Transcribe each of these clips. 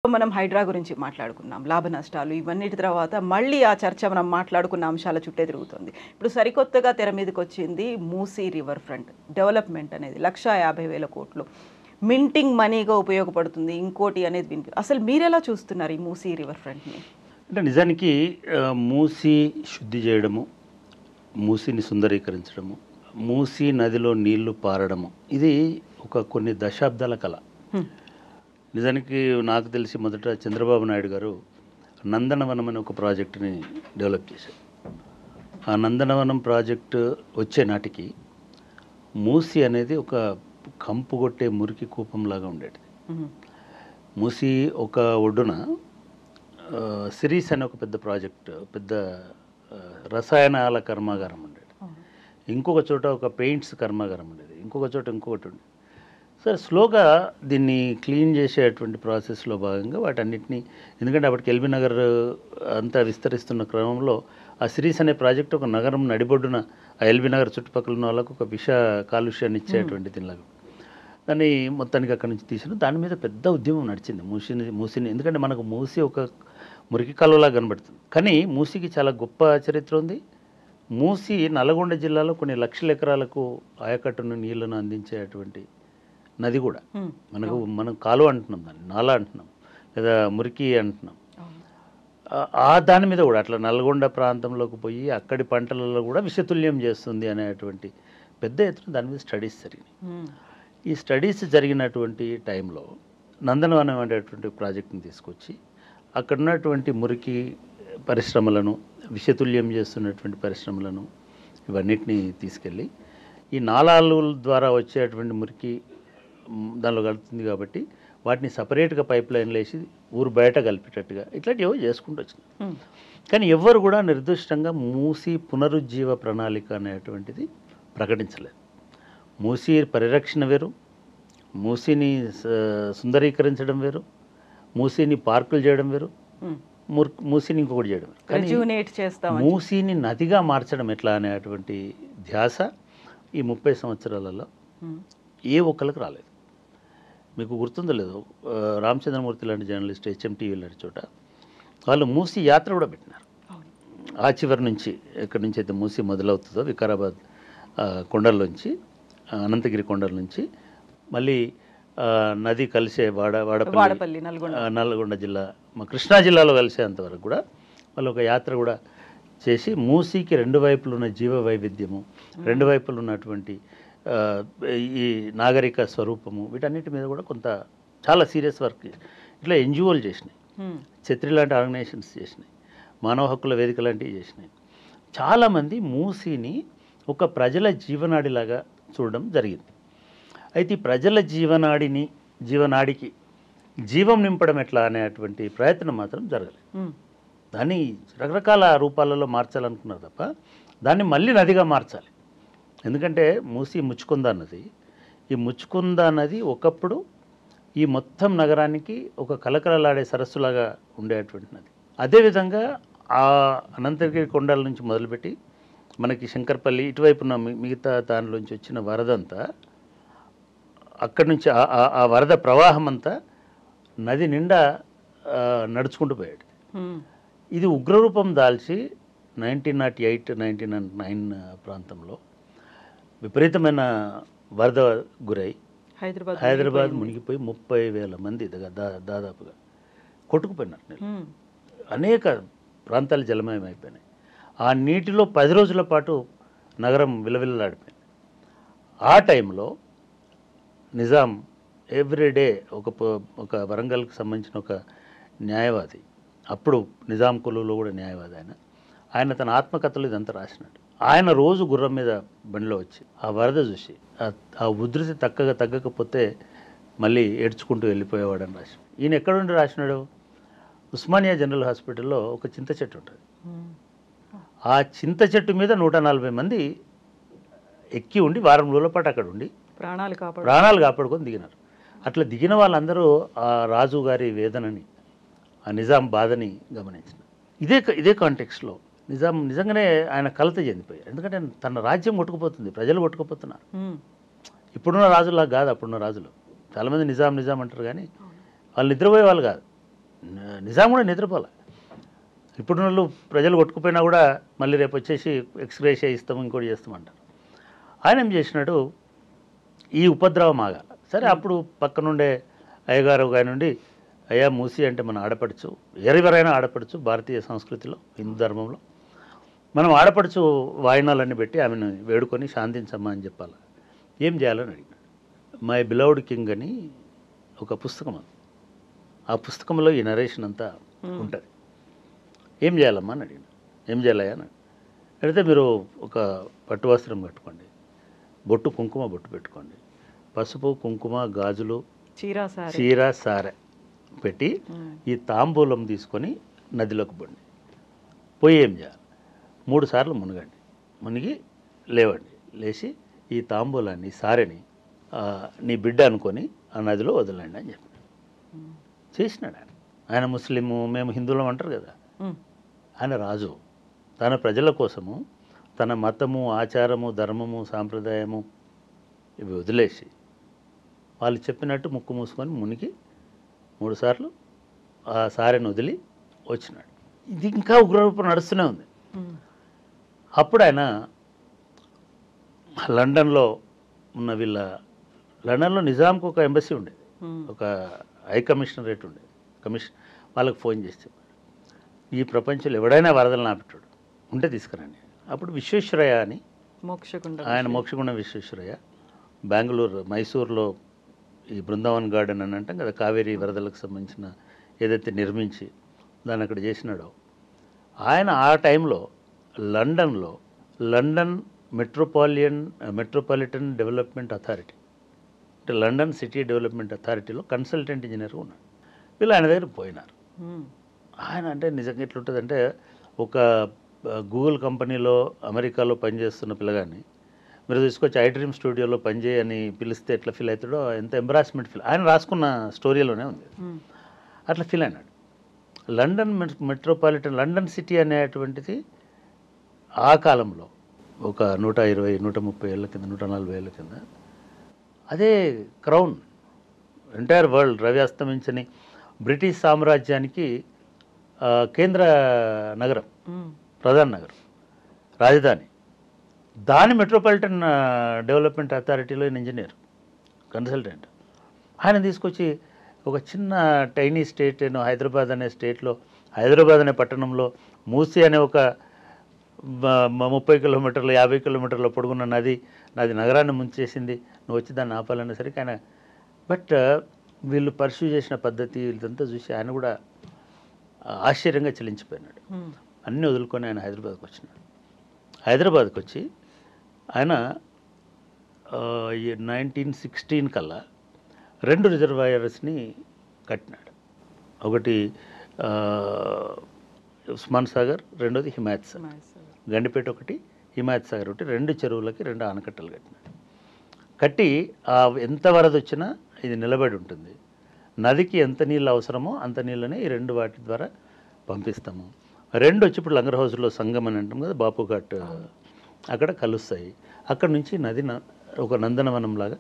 మనం హైడ్రా గురించి మాట్లాడుకున్నాం, లాభ నష్టాలు ఇవన్నిటి తర్వాత మళ్ళీ ఆ చర్చ మనం మాట్లాడుకున్న అంశాల చుట్టే తిరుగుతుంది. ఇప్పుడు సరికొత్తగా తెర మీదకి వచ్చింది మూసీ రివర్ ఫ్రంట్ డెవలప్మెంట్ అనేది 1,50,000 కోట్లు మింటింగ్ మనీగా ఉపయోగపడుతుంది ఇంకోటి అనేది వినిపి అసలు మీరెలా చూస్తున్నారు ఈ మూసీ రివర్ ఫ్రంట్ని? అంటే నిజానికి మూసీ శుద్ధి చేయడము, మూసీని సుందరీకరించడము, మూసీ నదిలో నీళ్లు పారడము ఇది కొన్ని దశాబ్దాల కళ. నిజానికి నాకు తెలిసి మొదట చంద్రబాబు నాయుడు గారు నందనవనం అనే ఒక ప్రాజెక్టుని డెవలప్ చేశారు. ఆ నందనవనం ప్రాజెక్టు వచ్చే నాటికి మూసీ అనేది ఒక కంపు కొట్టే మురికి కూపంలాగా ఉండేది. మూసీ ఒక ఒడ్డున సిరీస్ అనే ఒక పెద్ద ప్రాజెక్టు, పెద్ద రసాయనాల కర్మాగారం ఉండేది. ఇంకొక చోట ఒక పెయింట్స్ కర్మాగారం ఉండేది, ఇంకొక చోట ఇంకొకటి ఉండేది. సరే, స్లోగా దీన్ని క్లీన్ చేసేటువంటి ప్రాసెస్లో భాగంగా వాటన్నిటినీ, ఎందుకంటే అప్పటికి ఎల్బీ నగర్ అంతా విస్తరిస్తున్న క్రమంలో ఆ సిరీస్ అనే ప్రాజెక్టు ఒక నగరం నడిబొడ్డున ఆ ఎల్బీ నగర్ చుట్టుపక్కల ఉన్న వాళ్ళకు ఒక కాలుష్యాన్ని ఇచ్చేటువంటి దీనిలాగా దాన్ని మొత్తానికి అక్కడి నుంచి తీసిన దాని మీద పెద్ద ఉద్యమం నడిచింది. మూసీని ఎందుకంటే మనకు మూసీ ఒక మురికి కాలువలా కనబడుతుంది, కానీ మూసీకి చాలా గొప్ప చరిత్ర ఉంది. మూసీ నల్గొండ జిల్లాలో కొన్ని లక్షల ఎకరాలకు ఆయకట్టును నీళ్లను అందించేటువంటి నది కూడా. మనం కాలువ అంటున్నాం, దాన్ని నాలా అంటున్నాం, లేదా మురికి అంటున్నాం. ఆ దాని మీద కూడా అట్లా నల్గొండ ప్రాంతంలోకి పోయి అక్కడి పంటలలో కూడా విషతుల్యం చేస్తుంది అనేటువంటి పెద్ద ఎత్తున దాని మీద స్టడీస్ జరిగినాయి. ఈ స్టడీస్ జరిగినటువంటి టైంలో నందనవనం అనేటువంటి ప్రాజెక్టుని తీసుకొచ్చి అక్కడ ఉన్నటువంటి మురికి పరిశ్రమలను, విషతుల్యం చేస్తున్నటువంటి పరిశ్రమలను ఇవన్నిటినీ తీసుకెళ్ళి ఈ నాలాల ద్వారా వచ్చేటువంటి మురికి దానిలో కలుపుతుంది కాబట్టి వాటిని సపరేట్గా పైప్ లైన్లు వేసి ఊరు బయట కలిపేటట్టుగా ఇట్లాంటివో చేసుకుంటూ వచ్చింది. కానీ ఎవ్వరు కూడా నిర్దిష్టంగా మూసీ పునరుజ్జీవ ప్రణాళిక అనేటువంటిది ప్రకటించలేదు. మూసీ పరిరక్షణ వేరు, మూసీని సుందరీకరించడం వేరు, మూసీని పార్కులు చేయడం వేరు, మూసీని ఇంకొకటి చేయడం వేరు. కానీ మూసీని నదిగా మార్చడం ఎట్లా అనేటువంటి ధ్యాస ఈ 30 సంవత్సరాలలో ఏ ఒక్కరికి రాలేదు. మీకు గుర్తుందో లేదు, రామచంద్రమూర్తి లాంటి జర్నలిస్ట్ HMTV లాంటి చోట వాళ్ళు మూసీ యాత్ర కూడా పెట్టినారు. ఆ చివరి నుంచి ఎక్కడి నుంచి అయితే మూసీ మొదలవుతుందో వికారాబాద్ కొండల్లోంచి, అనంతగిరి కొండల నుంచి మళ్ళీ నది కలిసే వాడపల్లి నల్గొండ జిల్లా, మా కృష్ణా జిల్లాలో కలిసేంతవరకు కూడా వాళ్ళు ఒక యాత్ర కూడా చేసి మూసీకి రెండు వైపులు ఉన్న జీవ వైవిధ్యము, రెండు వైపులు ఉన్నటువంటి ఈ నాగరిక స్వరూపము, వీటన్నిటి మీద కూడా చాలా సీరియస్ వర్క్ ఇట్లా NGOలు చేసినాయి, ఛత్రి లాంటి ఆర్గనైజేషన్స్ చేసినాయి, మానవ హక్కుల వేదిక లాంటివి చేసినాయి. చాలామంది మూసీని ఒక ప్రజల జీవనాడిలాగా చూడడం జరిగింది. అయితే ఈ ప్రజల జీవనాడికి జీవం నింపడం ఎట్లా అనేటువంటి ప్రయత్నం మాత్రం జరగలేదు. దాన్ని రకరకాల రూపాలలో మార్చాలనుకున్నారు తప్ప దాన్ని మళ్ళీ నదిగా మార్చాలి. ఎందుకంటే మూసీ ముచ్చుకుంద నది, ఈ ముచ్చుకుంద నది ఒకప్పుడు ఈ మొత్తం నగరానికి ఒక కలకలలాడే సరస్సులాగా ఉండేటువంటి నది. అదేవిధంగా ఆ అనంతగిరి కొండల నుంచి మొదలుపెట్టి మనకి శంకర్పల్లి ఇటువైపున్న మిగతా దానిలోంచి వచ్చిన వరదంతా అక్కడి నుంచి ఆ వరద ప్రవాహం అంతా నది నిండా నడుచుకుంటూ పోయాడు. ఇది ఉగ్రరూపం దాల్చి 1908, 1909 ప్రాంతంలో విపరీతమైన వరద గురై హైదరాబాద్ మునిగిపోయి 30,000 మంది దాదాపుగా కొట్టుకుపోయినారు. అనేక ప్రాంతాలు జలమయం అయిపోయినాయి. ఆ నీటిలో 10 రోజుల పాటు నగరం విలవిల్లాడిపోయింది. ఆ టైంలో నిజాం ఎవ్రీడే ఒక వరంగల్కి సంబంధించిన ఒక న్యాయవాది, అప్పుడు నిజాం కొలువులో కూడా న్యాయవాది ఆయన తన ఆత్మకథలో ఇదంతా రాసినాడు. ఆయన రోజు గుర్రం మీద బండిలో వచ్చి ఆ వరద చూసి ఆ ఉధృతి తగ్గకపోతే మళ్ళీ ఏడ్చుకుంటూ వెళ్ళిపోయేవాడని రాసినాడు. ఈయన ఎక్కడుండి రాసినాడు? ఉస్మానియా జనరల్ హాస్పిటల్లో ఒక చింత చెట్టు ఉంటుంది. ఆ చింత చెట్టు మీద 140 మంది ఎక్కి ఉండి వారం రోజుల పాటు అక్కడ ఉండి ప్రాణాలు కాపాడుకొని దిగినారు. అట్లా దిగిన వాళ్ళందరూ ఆ రాజు గారి వేదనని, ఆ నిజాం బాధని గమనించినారు. ఇదే కాంటెక్స్లో నిజాం నిజంగానే ఆయన కలత చెందిపోయారు. ఎందుకంటే తన రాజ్యం కొట్టుకుపోతుంది, ప్రజలు కొట్టుకుపోతున్నారు. ఇప్పుడున్న రాజులా కాదు, అప్పుడున్న రాజులు చాలామంది నిజాం అంటారు, కానీ వాళ్ళు నిద్రపోయే వాళ్ళు కాదు. నిజాం కూడా నిద్రపోలే. ఇప్పుడు వాళ్ళు ప్రజలు కొట్టుకుపోయినా కూడా మళ్ళీ రేపు వచ్చేసి ఎక్స్గ్రేషియా ఇస్తాము ఇంకోటి చేస్తామంటారు. ఆయన ఏం చేసినాడు, ఈ ఉపద్రవం ఆగాల. సరే అప్పుడు పక్కనుండే అయ్యగారు ఆయన నుండి, అయ్యా మూసి అంటే మన ఆడపడుచు, ఎవరైనా ఆడపడుచు భారతీయ సంస్కృతిలో హిందూ ధర్మంలో మనం ఆడపడుచు వాయినాలన్నీ పెట్టి ఆమెను వేడుకొని శాంతించమ్మా అని చెప్పాలి. ఏం చేయాలని అడిగినాడు. మై బిలౌడ్ కింగ్ అని ఒక పుస్తకం అది, ఆ పుస్తకంలో ఈ నరేషన్ అంతా ఉంటుంది. ఏం చేయాలమ్మా అని అడిగినాడు. ఏం చేయాలయ్యా అని అడిగితే, మీరు ఒక పట్టు వస్త్రం కట్టుకోండి, బొట్టు కుంకుమ బొట్టు పెట్టుకోండి, పసుపు కుంకుమ గాజులు చీర సారె పెట్టి ఈ తాంబూలం తీసుకొని నదిలోకి పోండి. పోయి ఏం చేయాలి, 3 సార్లు మునగండి, మునిగి లేవండి, లేచి ఈ తాంబూలాన్ని సారెని నీ బిడ్డ అనుకొని ఆ నదిలో వదలండి అని చెప్పాడు. చేసినాడు ఆయన. ఆయన ముస్లిము, మేము హిందువులం అంటారు కదా. ఆయన రాజు తన ప్రజల కోసము తన మతము, ఆచారము, ధర్మము, సాంప్రదాయము ఇవి వదిలేసి వాళ్ళు చెప్పినట్టు ముక్కు మూసుకొని మునిగి 3 సార్లు ఆ సారెను వదిలి వచ్చినాడు. ఇది ఇంకా ఉగ్రరూపం నడుస్తూనే ఉంది. అప్పుడు ఆయన లండన్లో ఉన్న లండన్లో నిజాంకు ఒక ఎంబసీ ఉండేది, ఒక హై కమిషనరేట్ ఉండేది. వాళ్ళకి ఫోన్ చేసి చెప్పాడు, ఈ ప్రపంచంలో ఎవడైనా వరదలు నాపెట్టాడు ఉంటే తీసుకురండి. అప్పుడు విశ్వేశ్వరయ్య అని ఆయన, మోక్షగుండం విశ్వేశ్వరయ్య, బెంగళూరు మైసూర్లో ఈ బృందావన్ గార్డెన్ అని అంటాం కదా, కావేరీ వరదలకు సంబంధించిన ఏదైతే నిర్మించి దాన్ని అక్కడ చేసినాడో ఆయన, ఆ టైంలో లండన్లో లండన్ మెట్రోపాలిటన్ డెవలప్మెంట్ అథారిటీ అంటే లండన్ సిటీ డెవలప్మెంట్ అథారిటీలో కన్సల్టెంట్ ఇంజనీర్గా ఉన్నాడు. వీళ్ళు ఆయన దగ్గర పోయినారు. ఆయన అంటే నిజంగా ఎట్లుంటుందంటే, ఒక గూగుల్ కంపెనీలో అమెరికాలో పనిచేస్తున్న పిల్లగాన్ని మీరు తీసుకొచ్చి ఐడ్రీమ్ స్టూడియోలో పనిచేయని పిలిస్తే ఎట్లా ఫీల్ అవుతాడో, ఎంత ఎంబరాస్మెంట్ ఫీల్, ఆయన రాసుకున్న స్టోరీలోనే ఉంది. అట్లా ఫీల్ అయినాడు. లండన్ లండన్ సిటీ అనేటువంటిది ఆ కాలంలో ఒక 120-130 ఏళ్ళ కింద, 140 ఏళ్ళ కింద అదే క్రౌన్, ఎంటైర్ వరల్డ్ రవి అస్తమించని బ్రిటిష్ సామ్రాజ్యానికి కేంద్ర నగరం, ప్రధాన నగరం, రాజధాని. దాని మెట్రోపాలిటన్ డెవలప్మెంట్ అథారిటీలో ఇంజనీర్ కన్సల్టెంట్. ఆయన తీసుకొచ్చి ఒక చిన్న టైనీ స్టేట్ హైదరాబాద్ అనే స్టేట్లో, హైదరాబాద్ అనే పట్టణంలో మూసీ అనే ఒక 30 కిలోమీటర్లు 50 కిలోమీటర్ల పొడుగున్న నది నగరాన్ని ముంచేసింది, నువ్వు వచ్చి దాన్ని ఆపాలనేసరికి ఆయన, బట్ వీళ్ళు పర్స్యూ చేసిన పద్ధతి ఇదంతా చూసి ఆయన కూడా ఆశ్చర్యంగా చెల్లించిపోయినాడు. అన్నీ వదులుకొని ఆయన హైదరాబాద్కి వచ్చినాడు. హైదరాబాద్కి వచ్చి ఆయన 1916 కల్లా 2 రిజర్వాయర్స్ని కట్టినాడు. ఒకటి ఉస్మాన్ సాగర్, రెండోది హిమాయత్ సాగర్. గండిపేట ఒకటి, హిమాయత్ సాగర్ ఒకటి, 2 చెరువులకి 2 ఆనకట్టలు కట్టినాడు. కట్టి ఎంత వరద వచ్చినా ఇది నిలబడి ఉంటుంది. నదికి ఎంత నీళ్ళు అవసరమో అంత నీళ్ళని ఈ 2 వాటి ద్వారా పంపిస్తాము. 2 వచ్చి ఇప్పుడు లంగర్ హౌస్లో సంగం అని అంటాం కదా, బాపుఘాట్, అక్కడ కలుస్తాయి. అక్కడ నుంచి నది ఒక నందనవనంలాగా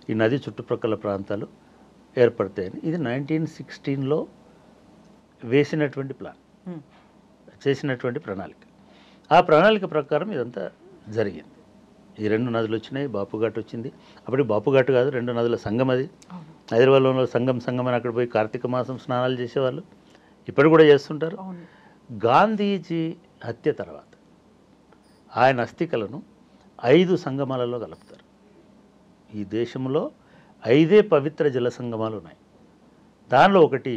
ఈ నది చుట్టుప్రక్కల ప్రాంతాలు ఏర్పడతాయని, ఇది 1916లో వేసినటువంటి ప్లాన్, చేసినటువంటి ప్రణాళిక. ఆ ప్రణాళిక ప్రకారం ఇదంతా జరిగింది. ఈ 2 నదులు వచ్చినాయి, బాపుఘాట్ వచ్చింది. అప్పటికి బాపుఘాట్ కాదు, 2 నదుల సంగం అది. హైదరాబాద్లో సంగం అని అక్కడ పోయి కార్తీక మాసం స్నానాలు చేసేవాళ్ళు, ఇప్పుడు కూడా చేస్తుంటారు. గాంధీజీ హత్య తర్వాత ఆయన అస్థికలను 5 సంగమాలలో కలుపుతారు. ఈ దేశంలో 5 పవిత్ర జల సంగమాలు ఉన్నాయి. దానిలో ఒకటి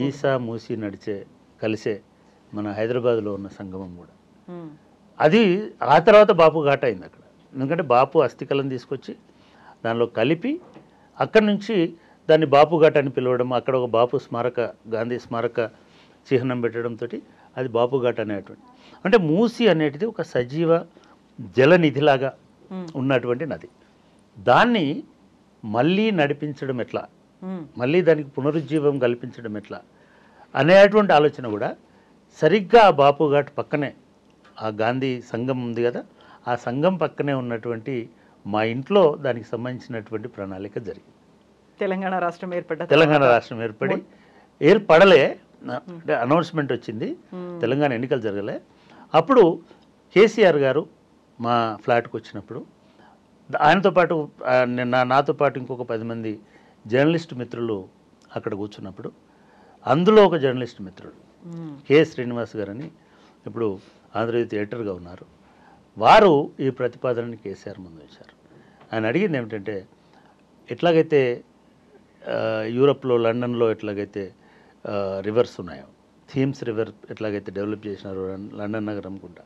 ఈసా మూసి కలిసే మన హైదరాబాద్లో ఉన్న సంగమం కూడా. అది ఆ తర్వాత బాపు ఘాట్ అయింది అక్కడ. ఎందుకంటే బాపు అస్థికలను తీసుకొచ్చి దానిలో కలిపి అక్కడి నుంచి దాన్ని బాపు ఘాట్ అని పిలవడం, అక్కడ ఒక బాపు స్మారక, గాంధీ స్మారక చిహ్నం పెట్టడంతో అది బాపు ఘాట్ అనేటువంటి, అంటే మూసి అనేటిది ఒక సజీవ జలనిధిలాగా ఉన్నటువంటి నది. దాన్ని మళ్ళీ నడిపించడం ఎట్లా, మళ్ళీ దానికి పునరుజ్జీవం కల్పించడం ఎట్లా అనేటువంటి ఆలోచన కూడా సరిగ్గా ఆ బాపు ఘాట్ పక్కనే ఆ గాంధీ సంఘం ఉంది కదా, ఆ సంఘం పక్కనే ఉన్నటువంటి మా ఇంట్లో దానికి సంబంధించినటువంటి ప్రణాళిక జరిగింది. తెలంగాణ రాష్ట్రం ఏర్పడి అంటే అనౌన్స్మెంట్ వచ్చింది, తెలంగాణ ఎన్నికలు జరగలే. అప్పుడు కేసీఆర్ గారు మా ఫ్లాట్కి వచ్చినప్పుడు ఆయనతో పాటు నాతో పాటు ఇంకొక 10 మంది జర్నలిస్ట్ మిత్రులు అక్కడ కూర్చున్నప్పుడు, అందులో ఒక జర్నలిస్ట్ మిత్రుడు కె శ్రీనివాస్ గారని ఇప్పుడు ఆంధ్రజ్యోతి ఎడిటర్గా ఉన్నారు. వారు ఈ ప్రతిపాదనని కేసీఆర్ ముందు వచ్చారు. ఆయన అడిగింది ఏమిటంటే, ఎట్లాగైతే యూరప్లో లండన్లో ఎట్లాగైతే రివర్స్ ఉన్నాయో, థీమ్స్ రివర్ ఎట్లాగైతే డెవలప్ చేసినారో లండన్ నగరం అనుకుంటా,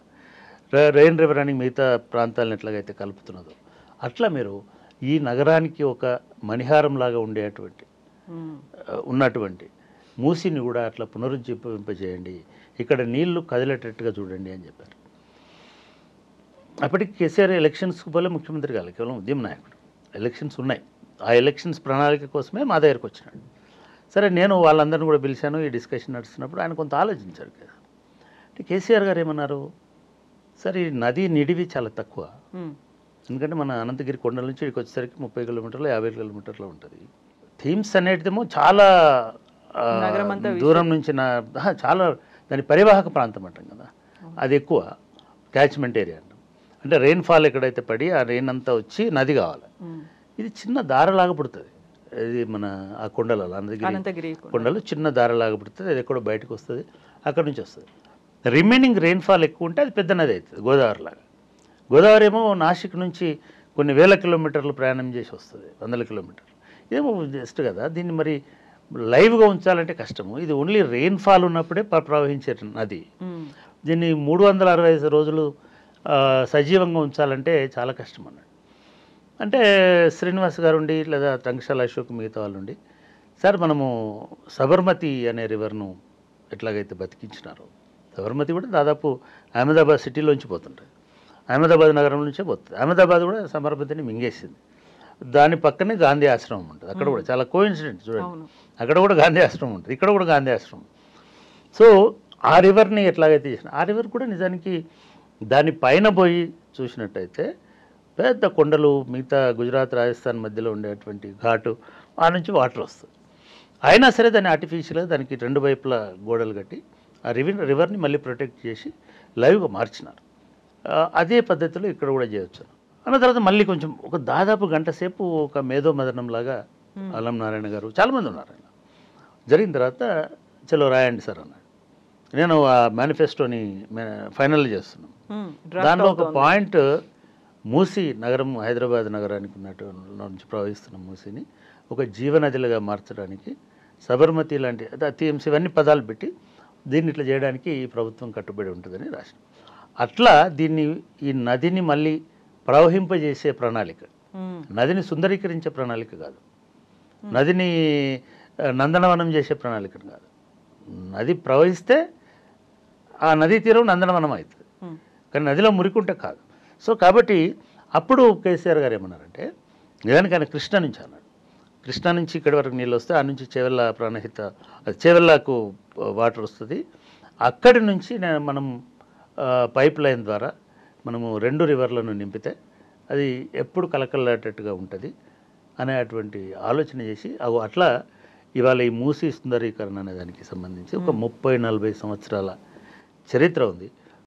రెయిన్ రివర్ అని మిగతా ప్రాంతాలను ఎట్లాగైతే కలుపుతున్నదో, అట్లా మీరు ఈ నగరానికి ఒక మణిహారంలాగా ఉండేటువంటి ఉన్నటువంటి మూసిని కూడా అట్లా పునరుజ్జీవింపజేయండి, ఇక్కడ నీళ్లు కదిలేటట్టుగా చూడండి అని చెప్పారు. అప్పటికి కేసీఆర్ ఎలక్షన్స్కి పోలే, ముఖ్యమంత్రి కాలే, కేవలం ఉద్యమ నాయకుడు. ఎలక్షన్స్ ఉన్నాయి, ఆ ఎలక్షన్స్ ప్రణాళిక కోసమే మా దగ్గరకు వచ్చినాడు. సరే, నేను వాళ్ళందరినీ కూడా పిలిచాను. ఈ డిస్కషన్ నడుస్తున్నప్పుడు ఆయన కొంత ఆలోచించాడు కదా. అంటే కేసీఆర్ గారు ఏమన్నారు, సరే ఈ నది నిడివి చాలా తక్కువ, ఎందుకంటే మన అనంతగిరి కొండల నుంచి ఇక్కడికి వచ్చేసరికి 30 కిలోమీటర్లు 50 కిలోమీటర్లు ఉంటుంది. థీమ్స్ అనేటిదేమో చాలా దూరం నుంచి చాలా దాని పరివాహక ప్రాంతం అంటాం కదా, అది ఎక్కువ క్యాచ్మెంట్ ఏరియా అంటాం. అంటే రెయిన్ఫాల్ ఎక్కడైతే పడి ఆ రెయిన్ అంతా వచ్చి నది కావాలి. ఇది చిన్న దారలాగా పుడుతుంది, ఇది మన ఆ కొండలలో అనంతగిరి కొండలు చిన్న దారలాగా పుడుతుంది, అది ఎక్కడో బయటకు వస్తుంది, అక్కడ నుంచి వస్తుంది. రిమైనింగ్ రెయిన్ఫాల్ ఎక్కువ ఉంటే అది పెద్ద నది అవుతుంది, గోదావరి లాగా. గోదావరి ఏమో నాసిక్ నుంచి కొన్ని వేల కిలోమీటర్లు ప్రయాణం చేసి వస్తుంది, 100 కిలోమీటర్లు. ఇదేమో జస్ట్ కదా, దీన్ని మరి లైవ్గా ఉంచాలంటే కష్టము. ఇది ఓన్లీ రెయిన్ఫాల్ ఉన్నప్పుడే ప్రవహించే నది. దీన్ని 365 రోజులు సజీవంగా ఉంచాలంటే చాలా కష్టం అన్నాడు. అంటే శ్రీనివాస్ గారు ఉండి లేదా తంగశాల అశోక్ మిగతా వాళ్ళు ఉండి, సార్ మనము సబర్మతి అనే రివర్ను ఎట్లాగైతే బతికించినారో, సబర్మతి కూడా దాదాపు అహ్మదాబాద్ సిటీలోంచి పోతుంటుంది, అహ్మదాబాద్ నగరం నుంచే పోతుంది. అహ్మదాబాద్ కూడా సబర్మతిని మింగేసింది. దాని పక్కనే గాంధీ ఆశ్రమం ఉంటుంది, అక్కడ కూడా చాలా కోఇన్సిడెంట్ చూడండి, అక్కడ కూడా గాంధీ ఆశ్రమం ఉంటుంది, ఇక్కడ కూడా గాంధీ ఆశ్రమం. సో ఆ రివర్ని ఎట్లాగైతే చేసిన, ఆ రివర్ కూడా నిజానికి దాని పైన పోయి చూసినట్టయితే పెద్ద కొండలు, మిగతా గుజరాత్ రాజస్థాన్ మధ్యలో ఉండేటువంటి ఘాటు, ఆ నుంచి వాటర్ వస్తుంది. అయినా సరే దాన్ని ఆర్టిఫిషియల్గా దానికి 2 వైపులా గోడలు కట్టి ఆ రివర్ని మళ్ళీ ప్రొటెక్ట్ చేసి లైవ్గా మార్చినారు. అదే పద్ధతిలో ఇక్కడ కూడా చేయొచ్చు. అన్న తర్వాత మళ్ళీ కొంచెం ఒక దాదాపు గంట సేపు ఒక మేధో మదనంలాగా అల్లం నారాయణ గారు చాలామంది ఉన్నారు, ఆయన జరిగిన తర్వాత చలో రాయండి సార్ అన్నాడు. నేను ఆ మేనిఫెస్టోని ఫైనల్ చేస్తున్నాను. దాంట్లో ఒక పాయింట్, మూసీ నగరం, హైదరాబాద్ నగరానికి ఉన్నట్టు నుంచి ప్రవహిస్తున్న మూసీని ఒక జీవనదిలుగా మార్చడానికి సబర్మతి లాంటి థీమ్స్ ఇవన్నీ పదాలు పెట్టి దీన్ని ఇట్లా చేయడానికి ఈ ప్రభుత్వం కట్టుబడి ఉంటుందని రాసిన. అట్లా దీన్ని, ఈ నదిని మళ్ళీ ప్రవహింపజేసే ప్రణాళిక, నదిని సుందరీకరించే ప్రణాళిక కాదు, నదిని నందనవనం చేసే ప్రణాళిక కాదు. నది ప్రవహిస్తే ఆ నదీ తీరం నందనవనం అవుతుంది, కానీ నదిలో మురికుంటే కాదు. సో కాబట్టి అప్పుడు కేసీఆర్ గారు ఏమన్నారంటే, నిజానికి ఆయన కృష్ణ నుంచి అన్నాడు, కృష్ణా నుంచి ఇక్కడి వరకు నీళ్ళు వస్తే ఆ నుంచి చేవెళ్ళ ప్రాణహిత, చేవెళ్ళకు వాటర్ వస్తుంది, అక్కడి నుంచి మనం పైప్ లైన్ ద్వారా మనము 2 రివర్లను నింపితే అది ఎప్పుడు కలకల్లాటట్టుగా ఉంటుంది అనేటువంటి ఆలోచన చేసి అట్లా ఇవాళ ఈ మూసీ సుందరీకరణ అనే దానికి సంబంధించి ఒక 30-40 సంవత్సరాల చరిత్ర ఉంది.